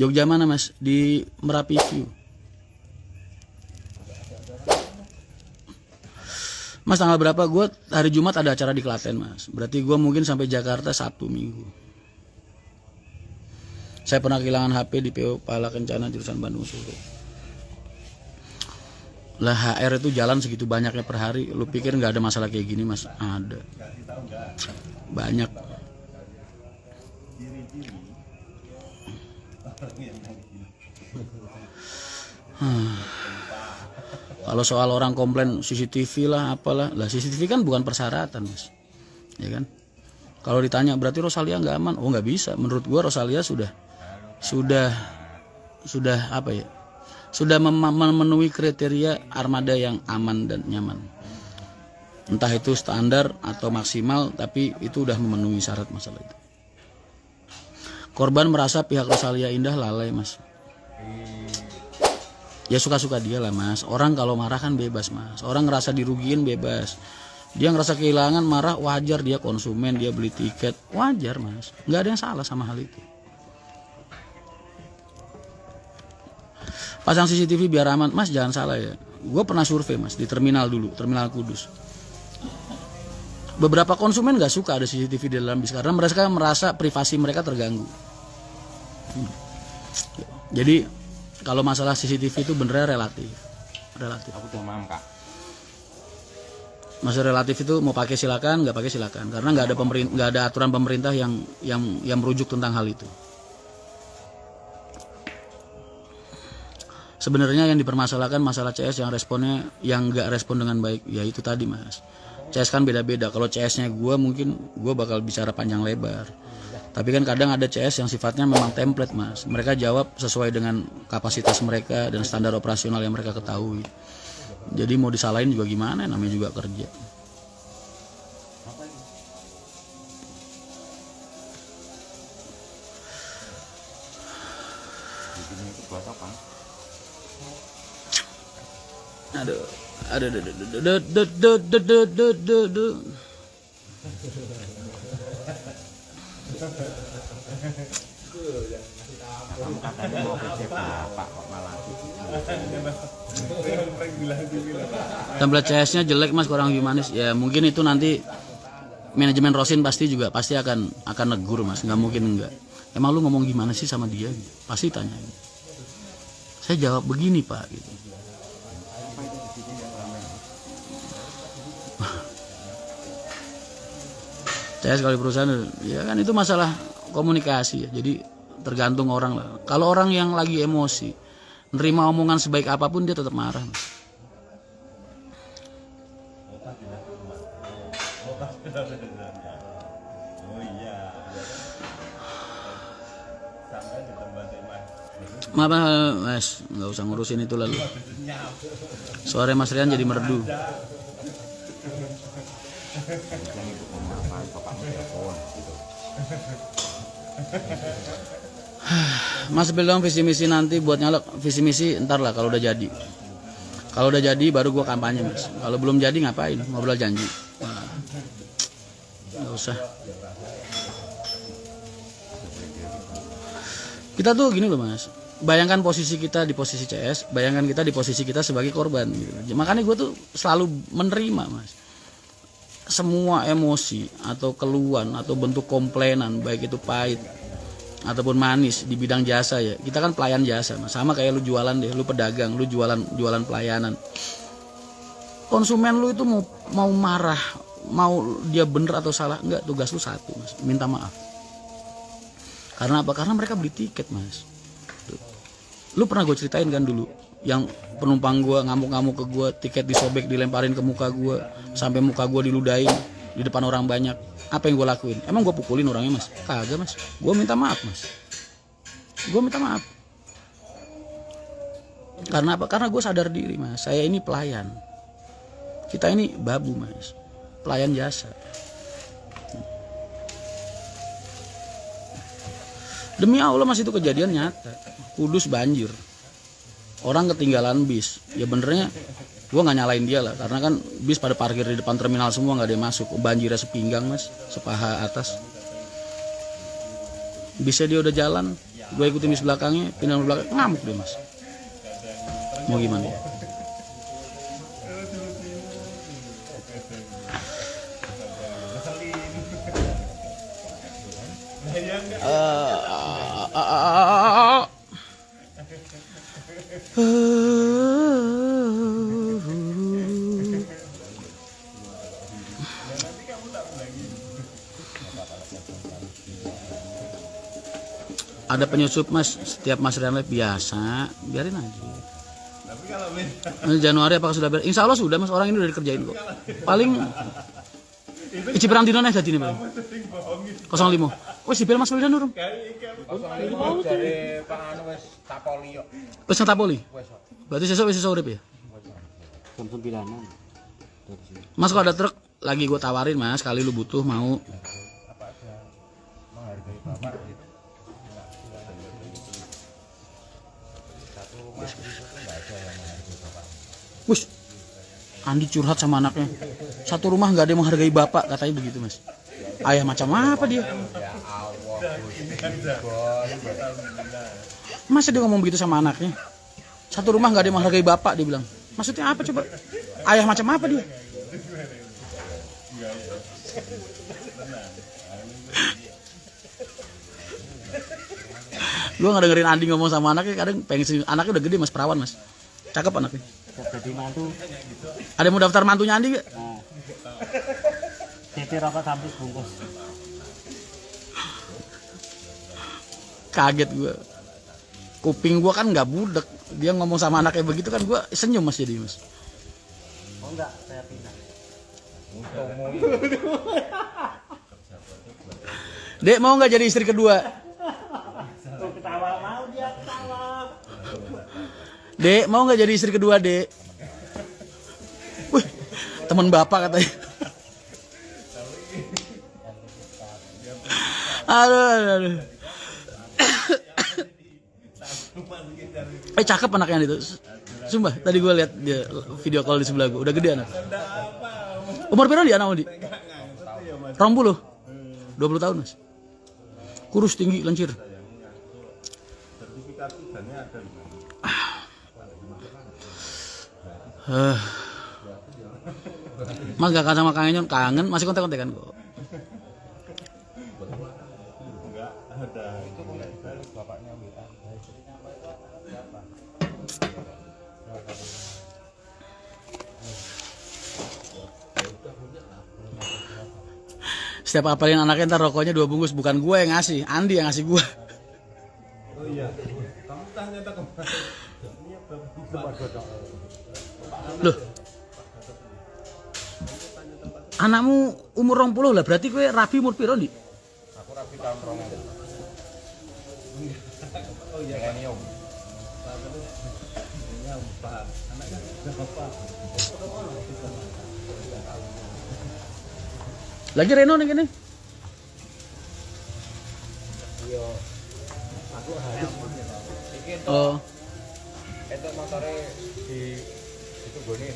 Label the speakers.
Speaker 1: Jogja mana mas? Di Merapi View. Mas tanggal berapa? Gue hari Jumat ada acara di Klaten mas. Berarti gue mungkin sampai Jakarta Sabtu Minggu. Saya pernah kehilangan HP di PO Pala Kencana jurusan Bandung Solo. Lah HR itu jalan segitu banyaknya per hari. Lu pikir nggak ada masalah kayak gini mas? Ada. Banyak. Kalau soal orang komplain CCTV lah apalah, lah CCTV kan bukan persyaratan mas, ya kan? Kalau ditanya berarti Rosalia nggak aman, oh nggak bisa. Menurut gua Rosalia sudah apa ya? Sudah memenuhi kriteria armada yang aman dan nyaman. Entah itu standar atau maksimal, tapi itu udah memenuhi syarat masalah itu. Korban merasa pihak Rosalia Indah lalai mas. Ya suka-suka dia lah mas. Orang kalau marah kan bebas mas. Orang ngerasa dirugiin bebas. Dia ngerasa kehilangan marah wajar. Dia konsumen, dia beli tiket wajar mas. Nggak ada yang salah sama hal itu. Pasang CCTV biar aman mas, jangan salah ya. Gue pernah survei mas di terminal dulu, terminal Kudus. Beberapa konsumen nggak suka ada CCTV di dalam bis karena mereka merasa privasi mereka terganggu. Jadi kalau masalah CCTV itu benernya relatif.
Speaker 2: Aku tuh paham kak.
Speaker 1: Masalah relatif itu mau pakai silakan, nggak pakai silakan. Karena nggak ada aturan pemerintah yang merujuk tentang hal itu. Sebenarnya yang dipermasalahkan masalah CS yang responnya yang nggak respon dengan baik, ya itu tadi mas. CS kan beda-beda. Kalau CS-nya gue mungkin gue bakal bicara panjang lebar. Tapi kan kadang ada CS yang sifatnya memang template mas. Mereka jawab sesuai dengan kapasitas mereka dan standar operasional yang mereka ketahui. Jadi mau disalahin juga gimana, namanya juga kerja. Aduh.
Speaker 2: Kamu katanya mau kerja bapak kok malah
Speaker 1: Template CS-nya jelek mas, kurang humanis. Ya mungkin itu nanti manajemen Rosin pasti akan negur mas, nggak mungkin enggak. Emang lu ngomong gimana sih sama dia? Gitu. Pasti tanya. Saya jawab begini pak. Gitu. CS kali perusahaan, ya kan itu masalah komunikasi ya. Jadi tergantung orang lah. Kalau orang yang lagi emosi, nerima omongan sebaik apapun dia tetap marah. Maaf mas, nggak usah ngurusin itu lalu. Suara Mas Rian jadi merdu. Mas bilang visi misi nanti buat nyalek, visi misi ntar lah kalau udah jadi. Kalau udah jadi baru gua kampanye mas. Kalau belum jadi ngapain? Ngobrol janji. Nah, nggak usah. Kita tuh gini loh mas. Bayangkan posisi kita di posisi CS, bayangkan kita di posisi kita sebagai korban. Gitu. Makanya gue tuh selalu menerima mas. Semua emosi atau keluhan atau bentuk komplainan, baik itu pahit ataupun manis di bidang jasa ya. Kita kan pelayan jasa mas. Sama kayak lu jualan deh, lu pedagang, lu jualan pelayanan. Konsumen lu itu mau marah, mau dia bener atau salah, enggak, tugas lu satu mas, minta maaf. Karena apa? Karena mereka beli tiket mas. Lu pernah gue ceritain kan dulu yang penumpang gue ngamuk-ngamuk ke gue, tiket disobek, dilemparin ke muka gue, sampai muka gue diludahin di depan orang banyak. Apa yang gue lakuin? Emang gue pukulin orangnya mas? Kagak mas. Gue minta maaf mas. Gue minta maaf. Karena apa? Karena gue sadar diri mas. Saya ini pelayan. Kita ini babu mas. Pelayan jasa. Demi Allah mas, itu kejadian nyata. Kudus banjir, orang ketinggalan bis. Ya benernya gue nggak nyalain dia lah, karena kan bis pada parkir di depan terminal semua, nggak ada yang masuk. Banjirnya sepinggang mas, sepaha atas. Bisnya dia udah jalan, Gue ikutin bis belakangnya, pindah ke belakang, ngamuk deh mas. Mau gimana ya? Ada penyusup mas, setiap mas Renlive biasa, biarin aja. Januari apakah sudah beres? Insya Allah sudah mas, orang ini udah dikerjain kok. Paling Ciperang dino nih jadi nih bang. 05. Wes sipil mas Wildan urung.
Speaker 2: Dari Pak Anu wis tapoli yo.
Speaker 1: Wes ngetapoli. Berarti sesuk wis iso urip ya.
Speaker 3: Jam 9-an.
Speaker 1: Mas kalau ada truk lagi gue tawarin mas, kali lu butuh mau.
Speaker 2: Apa ada menghargai Bapak gitu. Satu rumah itu enggak ada yang menghargai Bapak.
Speaker 1: Wus, Andi curhat sama anaknya. Satu rumah nggak ada yang menghargai bapak, katanya begitu mas. Ayah macam apa dia?
Speaker 2: Ya Allah,
Speaker 1: Masa dia ngomong begitu sama anaknya? Satu rumah nggak ada yang menghargai bapak, dia bilang. Maksudnya apa coba? Ayah macam apa dia? Gue nggak dengerin Andi ngomong sama anaknya, kadang pengen anaknya udah gede mas, perawan mas, cakep anaknya.
Speaker 3: Jadi mantu.
Speaker 1: Ada yang mau daftar mantunya Andi gak?
Speaker 3: Nah. Titi rokok sampis bungkus.
Speaker 1: Kaget gue. Kuping gue kan nggak budek, dia ngomong sama anaknya begitu kan gue senyum mas jadi mas.
Speaker 3: Oh enggak, saya pindah.
Speaker 1: Dek mau nggak jadi istri kedua?
Speaker 3: Tuh ketawa, mau dia ketawa.
Speaker 1: Dek mau nggak jadi istri kedua dek? Wih, teman bapak katanya. Aduh. Cakep anaknya itu. Sumpah, tadi gue lihat dia video call di sebelah gue. Udah gede anak. Umur berapa dia anak Odi? 20. 20 tahun mas. Kurus tinggi lancir. Mas gak kangen sama Kang Enyon? Kangen, masih kontek-kontekan kok. Setiap apalin anaknya ntar rokoknya 2 bungkus, bukan gue yang ngasih, Andi yang ngasih gue.
Speaker 4: Oh iya, kamu tanya tak kemana?
Speaker 1: Loh, anakmu umur 20 lah, berarti gue rapi umur piro Di?
Speaker 2: Aku rapi tahun 2000.
Speaker 4: Oh iya,
Speaker 2: Milenium.
Speaker 4: anaknya berapa?
Speaker 1: Lagi Reno nih gini.
Speaker 2: Iya. Aku harus. Iki
Speaker 1: Oh.
Speaker 2: entuk motore di itu gone.